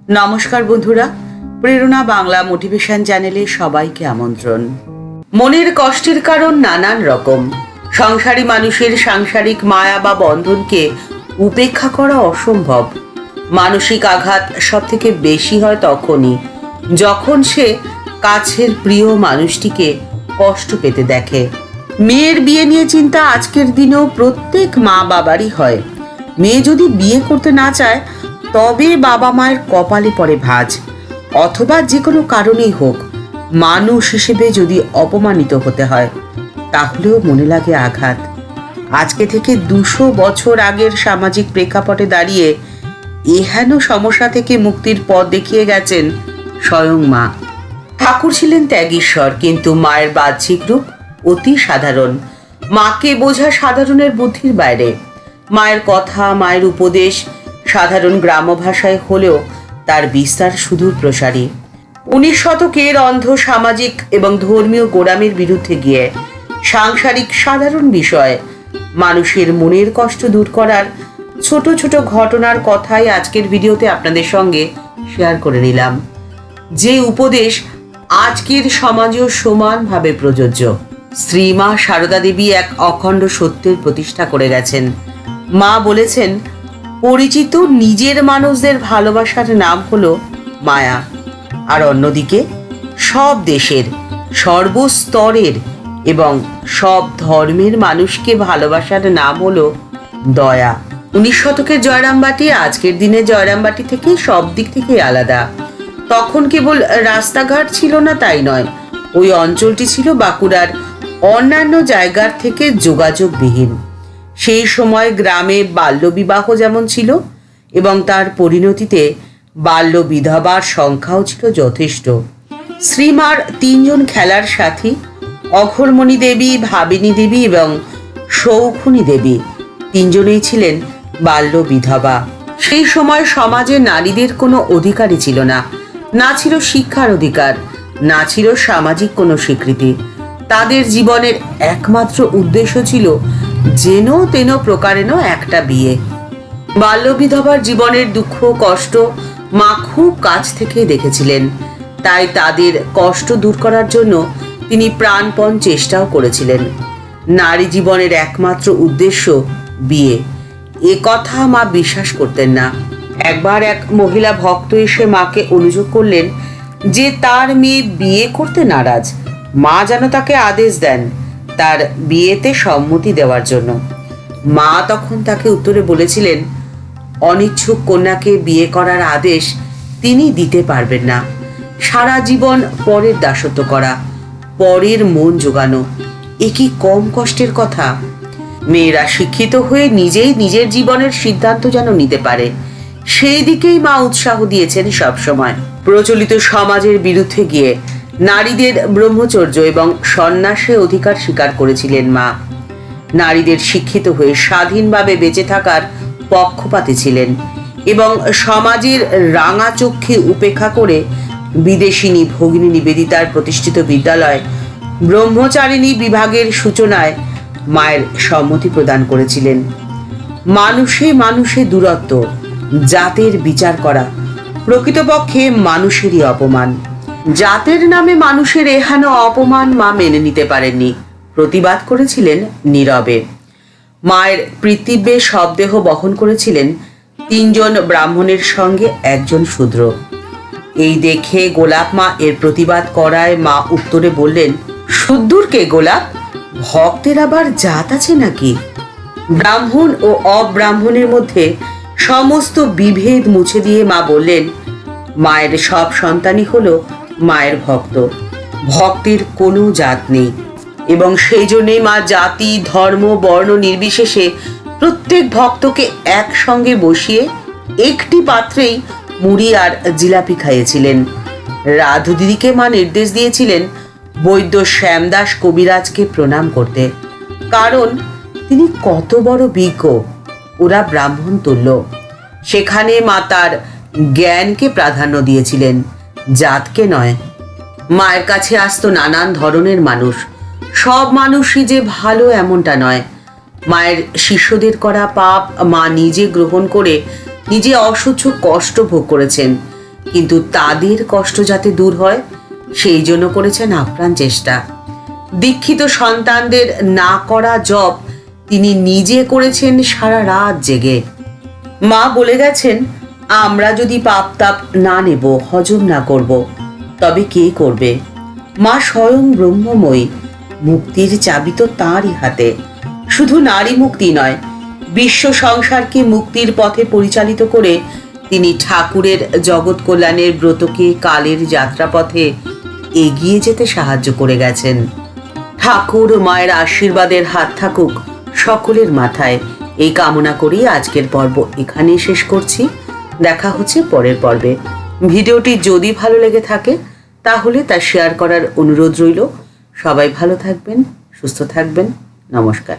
নমস্কার বন্ধুরা, প্রেরণা বাংলা মোটিভেশন চ্যানেলে সবাইকে আমন্ত্রণ। মনের কষ্টের কারণ নানান রকম। সংসারী মানুষের সাংসারিক মায়া বা বন্ধনকে উপেক্ষা করা অসম্ভব। মানসিক আঘাত সব থেকে বেশি হয় তখনই যখন সে কাছের প্রিয় মানুষটিকে কষ্ট পেতে দেখে। মেয়ের বিয়ে নিয়ে চিন্তা আজকের দিনেও প্রত্যেক মা বাবারই হয়। মেয়ে যদি বিয়ে করতে না চায় তবে বাবা মায়ের কপালে পড়ে ভাঁজ, অথবা যে কোনো কারণেই হোক মানুষ হিসেবে যদি অপমানিত হতে হয় তাহলেও মনে লাগে আঘাত। আজকে থেকে 200 বছর আগের সামাজিক প্রেক্ষাপটে দাঁড়িয়ে এহেন সমস্যা থেকে মুক্তির পথ দেখিয়ে গেছেন স্বয়ং মা। ঠাকুর ছিলেন ত্যাগীশ্বর, কিন্তু মায়ের বাহ্যিক রূপ অতি সাধারণ। মাকে বোঝা সাধারণের বুদ্ধির বাইরে। মায়ের কথা, মায়ের উপদেশ সাধারণ গ্রাম্য ভাষায় হলেও তার বিস্তার সুদূর প্রসারী। 19 শতকের অন্ধ সামাজিক এবং ধর্মীয় গোড়ামির বিরুদ্ধে গিয়ে সাংসারিক সাধারণ বিষয় মানুষের মনের কষ্ট দূর করার ছোট ছোট ঘটনার কথাই আজকের ভিডিওতে আপনাদের সঙ্গে শেয়ার করে নিলাম, যে উপদেশ আজকের সমাজেও সমানভাবে প্রযোজ্য। শ্রী মা সারদা দেবী এক অখণ্ড সত্যের প্রতিষ্ঠা করে গেছেন। মা বলেছেন, পরিচিত নিজের মানুষদের ভালোবাসার নাম হলো মায়া, আর অন্যদিকে সব দেশের, সর্বস্তরের এবং সব ধর্মের মানুষকে ভালোবাসার নাম হলো দয়া। 19 শতকের জয়রামবাটি আজকের দিনে জয়রামবাটি থেকে সব দিক থেকে আলাদা। তখন কেবল রাস্তাঘাট ছিল না তাই নয়, ওই অঞ্চলটি ছিল বাঁকুড়ার অন্যান্য জায়গার থেকে যোগাযোগবিহীন। সেই সময় গ্রামে বাল্যবিবাহ যেমন ছিল এবং তার পরিণতিতে বাল্য বিধবার সংখ্যাও ছিল যথেষ্ট। শ্রীমার 3 জন খেলার সাথী, অঘরমণি দেবী, ভাবিনী দেবী এবং শৌখুনী দেবী, 3 জনেই ছিলেন বাল্য বিধবা। সেই সময় সমাজে নারীদের কোনো অধিকারই ছিল না, না ছিল শিক্ষার অধিকার, না ছিল সামাজিক কোনো স্বীকৃতি। তাদের জীবনের একমাত্র উদ্দেশ্য ছিল যেন তেন প্রকারেণ একটা বিয়ে। বাল্য বিধবার জীবনের দুঃখ কষ্ট মা খুব কাছ থেকে দেখেছিলেন, তাই তাদের কষ্ট দূর করার জন্য তিনি প্রাণপণ চেষ্টাও করেছিলেন। নারী জীবনের একমাত্র উদ্দেশ্য বিয়ে, এ কথা মা বিশ্বাস করতেন না। একবার এক মহিলা ভক্ত এসে মাকে অনুযোগ করলেন যে তার মেয়ে বিয়ে করতে নারাজ, মা যেন তাকে আদেশ দেন তার বিয়েতে সম্মতি দেওয়ার জন্য। মা তখন তাকে উত্তরে বলেছিলেন, অনিচ্ছুক কন্যাকে বিয়ে করার আদেশ তিনি দিতে পারবেন না। সারা জীবন পরের দাসত্ব করা, পরের মন জোগানো, এ কি কম কষ্টের কথা? মেয়েরা শিক্ষিত হয়ে নিজেই নিজের জীবনের সিদ্ধান্ত যেন নিতে পারে, সেই দিকেই মা উৎসাহ দিয়েছেন সবসময়। প্রচলিত সমাজের বিরুদ্ধে গিয়ে নারীদের ব্রহ্মচর্য এবং সন্ন্যাসে অধিকার স্বীকার করেছিলেন মা। নারীদের শিক্ষিত হয়ে স্বাধীনভাবে বেঁচে থাকার পক্ষপাতী ছিলেন এবং সমাজের রাঙা চক্ষে উপেক্ষা করে বিদেশিনী ভগিনী নিবেদিতার প্রতিষ্ঠিত বিদ্যালয় ব্রহ্মচারিণী বিভাগের সূচনায় মায়ের সম্মতি প্রদান করেছিলেন। মানুষে মানুষে দূরত্ব, জাতের বিচার করা প্রকৃতপক্ষে মানুষেরই অপমান। জাতের নামে মানুষের এহেন অপমান মা মেনে নিতে পারেননি, প্রতিবাদ করেছিলেন নীরবে। মায়ের পিতৃব্যে শবদেহ বহন করেছিলেন 3 জন ব্রাহ্মণের সঙ্গে 1 জন শূদ্র। এই দেখে গোলাপ মা এর প্রতিবাদ করায় মা উত্তরে বললেন, শুদ্ধুর কে গোলাপ? ভক্তের আবার জাত আছে নাকি? ব্রাহ্মণ ও অব্রাহ্মণের মধ্যে সমস্ত বিভেদ মুছে দিয়ে মা বললেন, মায়ের সব সন্তানই হলো মায়ের ভক্ত, ভক্তের কোনো জাত নেই। এবং সেই জন্যই মা জাতি ধর্ম বর্ণ নির্বিশেষে প্রত্যেক ভক্তকে একসঙ্গে বসিয়ে একটি পাত্রেই মুড়ি আর জিলাপি খাইয়েছিলেন। রাধু দিদিকে মা নির্দেশ দিয়েছিলেন বৈদ্য শ্যামদাস কবিরাজকে প্রণাম করতে, কারণ তিনি কত বড় বিজ্ঞ, ওরা ব্রাহ্মণ তুল্য। সেখানে মা তার জ্ঞানকে প্রাধান্য দিয়েছিলেন, জাতকে নয়। মায়ের কাছে আসতো নানান ধরনের মানুষ, সব মানুষই যে ভালো এমনটা নয়। মায়ের শিষ্যদের করা পাপ মা নিজে গ্রহণ করে নিজে অসহ্য কষ্ট ভোগ করেছেন। কিন্তু তাদের কষ্ট যাতে দূর হয় সেই জন্য করেছেন আপ্রাণ চেষ্টা। দীক্ষিত সন্তানদের না করা জব তিনি নিজে করেছেন সারা রাত জেগে। মা বলে গেছেন, আমরা যদি পাপ তাপ না নেব, হজম না করব, তবে কে করবে? মা স্বয়ং ব্রহ্মময়ী, মুক্তির চাবি তো তাঁরই হাতে। শুধু নারী মুক্তি নয়, বিশ্ব সংসারকে মুক্তির পথে পরিচালিত করে তিনি ঠাকুরের জগৎ কল্যাণের ব্রতকে কালের যাত্রাপথে এগিয়ে যেতে সাহায্য করে গেছেন। ঠাকুর মায়ের আশীর্বাদের হাত থাকুক সকলের মাথায়, এই কামনা করেই আজকের পর্ব এখানেই শেষ করছি। দেখা হচ্ছে পরের পর্বে। ভিডিওটি যদি ভালো লেগে থাকে তাহলে তা শেয়ার করার অনুরোধ রইল। সবাই ভালো থাকবেন, সুস্থ থাকবেন। নমস্কার।